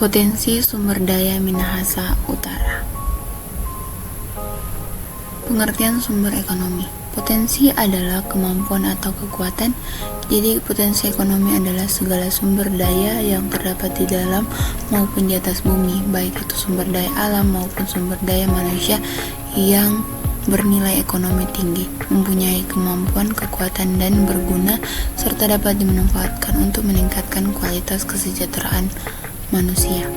Potensi sumber daya Minahasa Utara. Pengertian sumber ekonomi. Potensi adalah kemampuan atau kekuatan. Jadi potensi ekonomi adalah segala sumber daya yang terdapat di dalam maupun di atas bumi, baik itu sumber daya alam maupun sumber daya manusia yang bernilai ekonomi tinggi, mempunyai kemampuan, kekuatan, dan berguna, serta dapat dimanfaatkan untuk meningkatkan kualitas kesejahteraan manusia.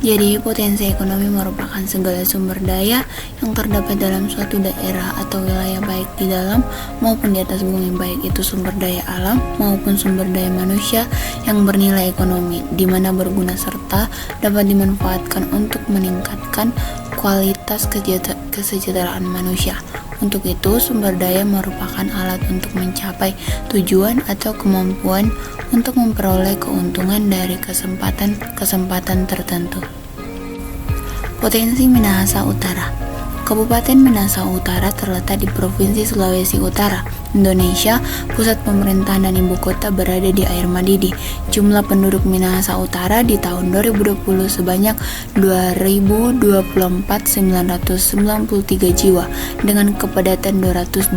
Jadi, potensi ekonomi merupakan segala sumber daya yang terdapat dalam suatu daerah atau wilayah, baik di dalam maupun di atas bumi, baik itu sumber daya alam maupun sumber daya manusia yang bernilai ekonomi, di mana berguna serta dapat dimanfaatkan untuk meningkatkan kualitas kesejahteraan manusia. Untuk itu, sumber daya merupakan alat untuk mencapai tujuan atau kemampuan untuk memperoleh keuntungan dari kesempatan tertentu. Potensi Minahasa Utara. Kabupaten Minahasa Utara terletak di Provinsi Sulawesi Utara, Indonesia. Pusat pemerintahan dan ibu kota berada di Air Madidi. Jumlah penduduk Minahasa Utara di tahun 2020 sebanyak 2.024.993 jiwa dengan kepadatan 212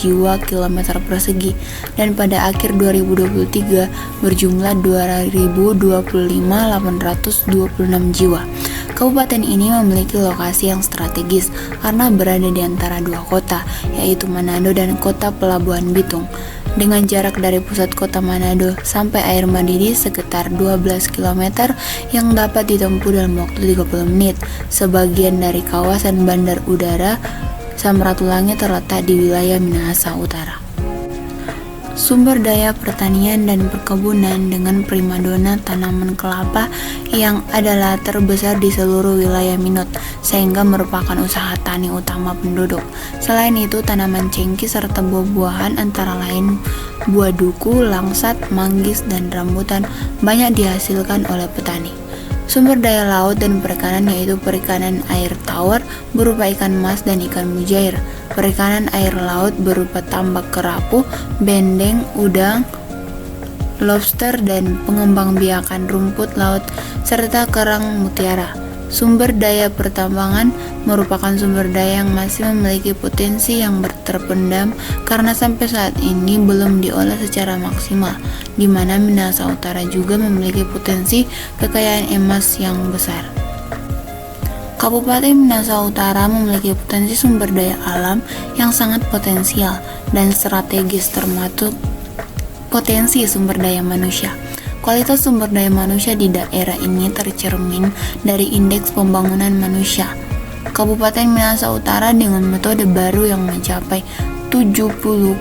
jiwa kilometer persegi, dan pada akhir 2023 berjumlah 2.025.826 jiwa. Kabupaten ini memiliki lokasi yang strategis karena berada di antara dua kota, yaitu Manado dan kota Pelabuhan Bitung. Dengan jarak dari pusat kota Manado sampai Air Madidi sekitar 12 km yang dapat ditempuh dalam waktu 30 menit. Sebagian dari kawasan bandar udara Samratulangi terletak di wilayah Minahasa Utara. Sumber daya pertanian dan perkebunan dengan primadona tanaman kelapa yang adalah terbesar di seluruh wilayah Minot, sehingga merupakan usaha tani utama penduduk. Selain itu, tanaman cengkeh serta buah-buahan antara lain buah duku, langsat, manggis, dan rambutan banyak dihasilkan oleh petani. Sumber daya laut dan perikanan yaitu perikanan air tawar berupa ikan mas dan ikan mujair, perikanan air laut berupa tambak kerapu, bendeng, udang, lobster, dan pengembang biakan rumput laut serta kerang mutiara. Sumber daya pertambangan merupakan sumber daya yang masih memiliki potensi yang terpendam karena sampai saat ini belum diolah secara maksimal, di mana Minahasa Utara juga memiliki potensi kekayaan emas yang besar. Kabupaten Minahasa Utara memiliki potensi sumber daya alam yang sangat potensial dan strategis, termasuk potensi sumber daya manusia. Kualitas sumber daya manusia di daerah ini tercermin dari indeks pembangunan manusia. Kabupaten Minahasa Utara dengan metode baru yang mencapai 70,54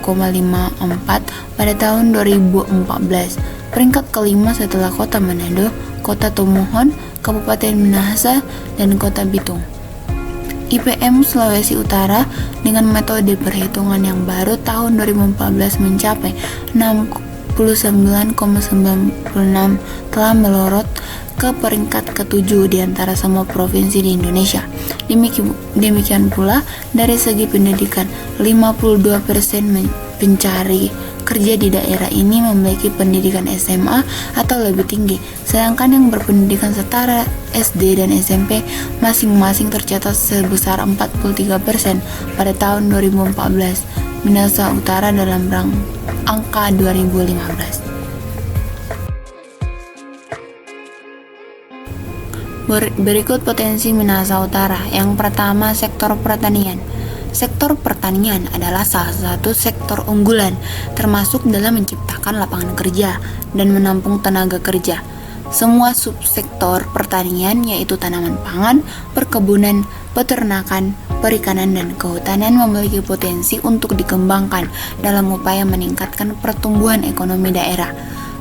pada tahun 2014. Peringkat kelima setelah Kota Manado, Kota Tomohon, Kabupaten Minahasa, dan Kota Bitung. IPM Sulawesi Utara dengan metode perhitungan yang baru tahun 2014 mencapai 69,96, telah melorot ke peringkat ke-7 di antara semua provinsi di Indonesia. Demikian pula dari segi pendidikan, 52% pencari kerja di daerah ini memiliki pendidikan SMA atau lebih tinggi, sedangkan yang berpendidikan setara SD dan SMP masing-masing tercatat sebesar 43% pada tahun 2014. Minahasa Utara dalam angka 2015. Berikut potensi Minahasa Utara. Yang pertama, sektor pertanian. Sektor pertanian adalah salah satu sektor unggulan, termasuk dalam menciptakan lapangan kerja dan menampung tenaga kerja. Semua subsektor pertanian, yaitu tanaman pangan, perkebunan, peternakan, perikanan, dan kehutanan, memiliki potensi untuk dikembangkan dalam upaya meningkatkan pertumbuhan ekonomi daerah.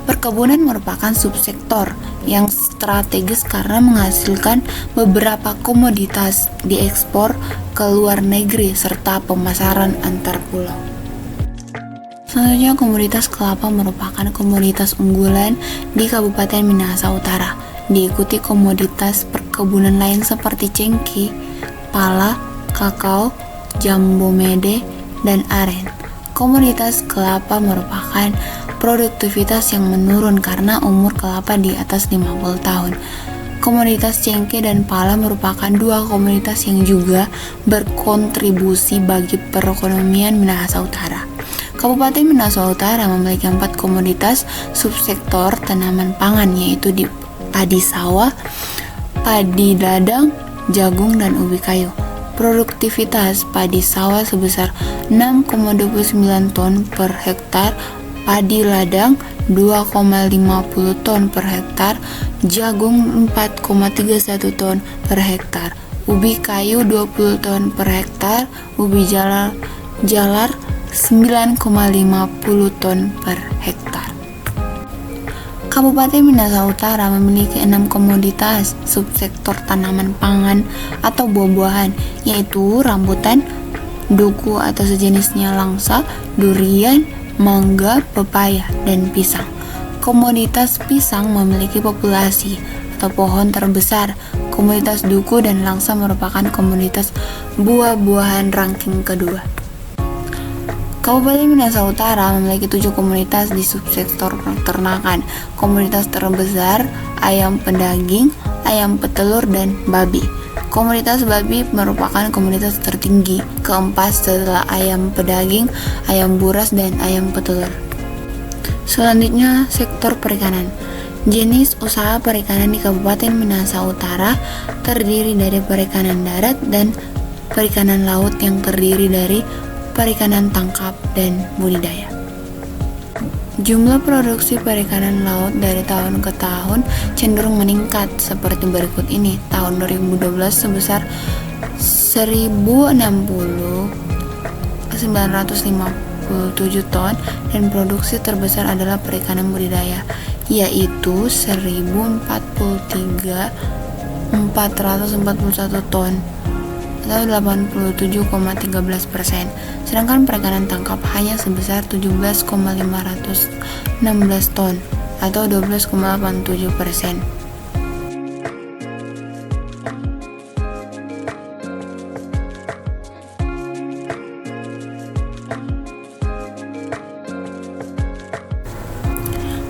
Perkebunan merupakan subsektor yang strategis karena menghasilkan beberapa komoditas diekspor ke luar negeri serta pemasaran antar pulau. Selanjutnya, komoditas kelapa merupakan komoditas unggulan di Kabupaten Minahasa Utara, diikuti komoditas perkebunan lain seperti cengkeh, pala, kakao, jambu mede, dan aren. Komoditas kelapa merupakan produktivitas yang menurun karena umur kelapa di atas 50 tahun. Komoditas cengkeh dan pala merupakan dua komoditas yang juga berkontribusi bagi perekonomian Minahasa Utara. Kabupaten Minahasa Utara memiliki 4 komoditas subsektor tanaman pangan, yaitu di padi sawah, padi ladang, jagung, dan ubi kayu. Produktivitas padi sawah sebesar 6,29 ton per hektar, padi ladang 2,50 ton per hektar, jagung 4,31 ton per hektar, ubi kayu 20 ton per hektar, ubi jalar 9,50 ton per hektar. Kabupaten Minahasa Utara memiliki 6 komoditas subsektor tanaman pangan atau buah-buahan, yaitu rambutan, duku atau sejenisnya langsa, durian, mangga, pepaya, dan pisang. Komoditas pisang memiliki populasi atau pohon terbesar. Komoditas duku dan langsa merupakan komoditas buah-buahan ranking kedua. Kabupaten Minahasa Utara memiliki 7 komoditas di subsektor peternakan. Komoditas terbesar ayam pedaging, ayam petelur, dan babi. Komoditas babi merupakan komoditas tertinggi keempat setelah ayam pedaging, ayam buras, dan ayam petelur. Selanjutnya, sektor perikanan. Jenis usaha perikanan di Kabupaten Minahasa Utara terdiri dari perikanan darat dan perikanan laut yang terdiri dari perikanan tangkap dan budidaya. Jumlah produksi perikanan laut dari tahun ke tahun cenderung meningkat seperti berikut ini. Tahun 2012 sebesar 957 ton dan produksi terbesar adalah perikanan budidaya, yaitu 441 ton atau 87,13%, sedangkan perikanan tangkap hanya sebesar 17,516 ton atau 12,87%.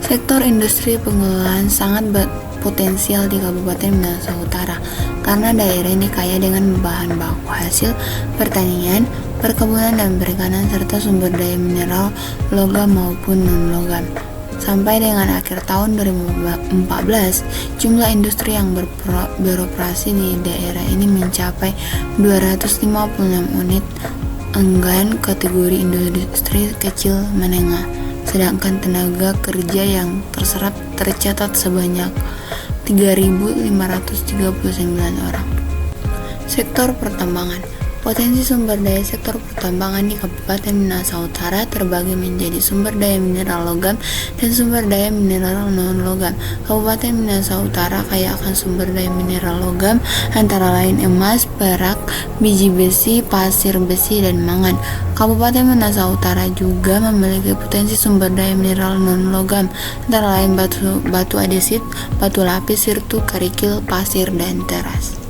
Sektor industri pengolahan sangat berpotensial di Kabupaten Minahasa Utara karena daerah ini kaya dengan bahan baku hasil pertanian, perkebunan, dan perikanan serta sumber daya mineral logam maupun non-logam. Sampai dengan akhir tahun 2014, jumlah industri yang beroperasi di daerah ini mencapai 256 unit enggan kategori industri kecil menengah, sedangkan tenaga kerja yang terserap tercatat sebanyak 3.539 orang. Sektor pertambangan. Potensi sumber daya sektor pertambangan di Kabupaten Minahasa Utara terbagi menjadi sumber daya mineral logam dan sumber daya mineral non-logam. Kabupaten Minahasa Utara kaya akan sumber daya mineral logam antara lain emas, perak, biji besi, pasir besi, dan mangan. Kabupaten Minahasa Utara juga memiliki potensi sumber daya mineral non-logam antara lain batu andesit, batu lapis, sirtu, kerikil, pasir, dan teras.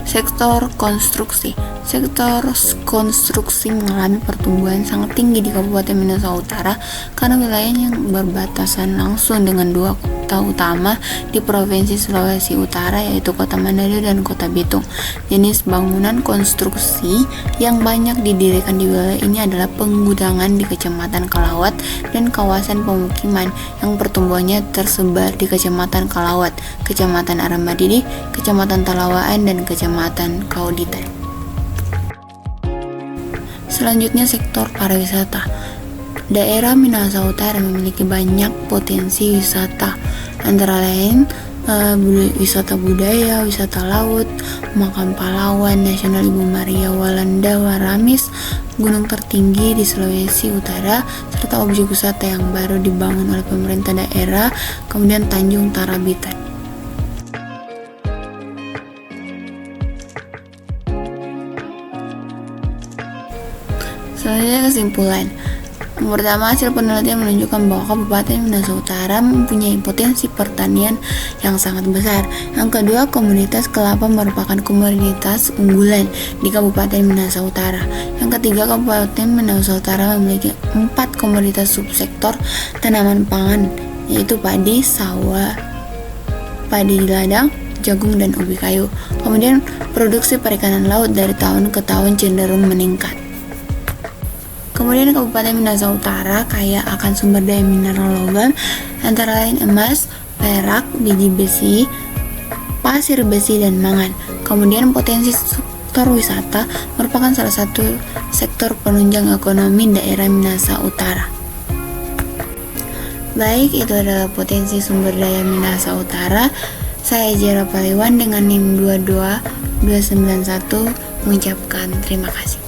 Sektor konstruksi. Sektor konstruksi mengalami pertumbuhan sangat tinggi di Kabupaten Minahasa Utara karena wilayahnya yang berbatasan langsung dengan dua kota utama di Provinsi Sulawesi Utara, yaitu Kota Manado dan Kota Bitung. Jenis bangunan konstruksi yang banyak didirikan di wilayah ini adalah penggudangan di Kecamatan Kalawat dan kawasan pemukiman yang pertumbuhannya tersebar di Kecamatan Kalawat, Kecamatan Aramadidi, Kecamatan Talawaan, dan Kecamatan Kauditan. Selanjutnya, sektor pariwisata. Daerah Minahasa Utara memiliki banyak potensi wisata, antara lain wisata budaya, wisata laut, makam pahlawan nasional Ibu Maria Walanda Waramis, gunung tertinggi di Sulawesi Utara, serta objek wisata yang baru dibangun oleh pemerintah daerah, kemudian Tanjung Tarabitan. Selanjutnya, kesimpulan. Yang pertama, hasil penelitian menunjukkan bahwa Kabupaten Minahasa Utara mempunyai potensi pertanian yang sangat besar. Yang kedua, komoditas kelapa merupakan komoditas unggulan di Kabupaten Minahasa Utara. Yang ketiga, Kabupaten Minahasa Utara memiliki 4 komoditas subsektor tanaman pangan, yaitu padi, sawah, padi ladang, jagung, dan ubi kayu. Kemudian, produksi perikanan laut dari tahun ke tahun cenderung meningkat. Kemudian Kabupaten Minahasa Utara kaya akan sumber daya mineral logam, antara lain emas, perak, biji besi, pasir besi, dan mangan. Kemudian potensi sektor wisata merupakan salah satu sektor penunjang ekonomi daerah Minahasa Utara. Baik, itu adalah potensi sumber daya Minahasa Utara. Saya Jera Paliwan dengan NIM 22291 mengucapkan terima kasih.